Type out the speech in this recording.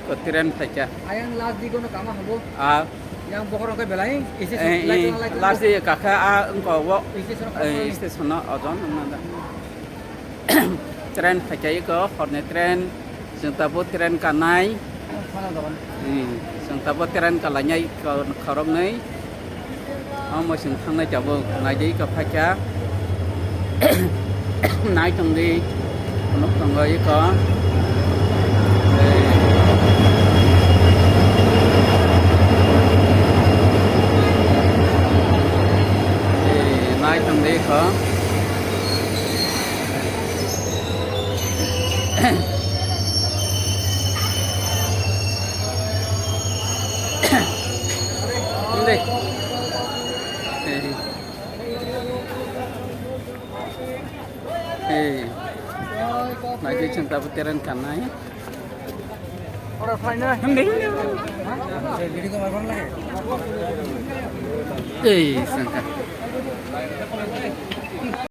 Kotiran saja. Ayang last di kono kama habo. Yang pokok orang belai isi Lasi kakak engkau wok isi stesen ojon mana. Tren saja itu, korne tren, sentapu tren kanai, mana dawan. sentapu tren kalanya korong nih. Masih thang jauh, ngaji ke saja. Naik tinggi, penuh tinggi itu. Naik tinggi itu. Ini. Lagi cinta putiran kanai. Orang final. Hindi. Jadi kau makan lagi. Sangka.